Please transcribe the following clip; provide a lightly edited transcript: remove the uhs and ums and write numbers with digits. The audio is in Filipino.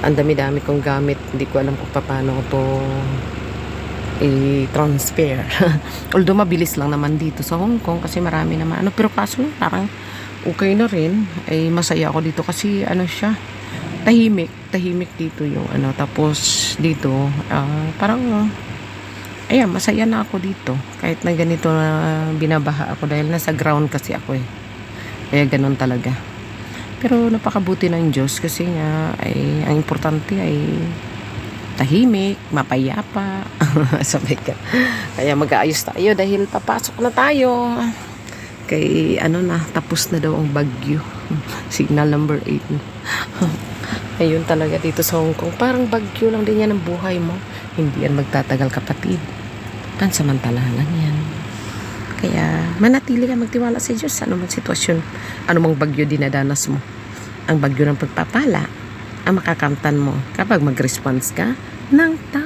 Ang dami-dami kong gamit. Hindi ko alam kung paano to i-transfer. Although mabilis lang naman dito sa Hong Kong kasi marami naman. Pero kaso parang okay na rin. Ay masaya ako dito kasi siya, tahimik dito yung tapos dito parang ayan, masaya na ako dito kahit na ganito na binabaha ako dahil nasa ground kasi ako kaya ganun talaga. Pero napakabuti ng Diyos kasi nga ang importante ay tahimik, mapayapa. Sabay ka. Kaya mag-aayos tayo dahil papasok na tayo. Kay tapos na daw ang bagyo. Signal number 8. Ayun talaga dito sa Hong Kong. Parang bagyo lang din yan ang buhay mo. Hindi yan magtatagal, kapatid. Pansamantala lang yan. Kaya manatili ka magtiwala sa Diyos. Ano mang sitwasyon, ano mang bagyo dinadanas mo. Ang bagyo ng pagpapala ang makakamtan mo kapag mag-response ka ng tama.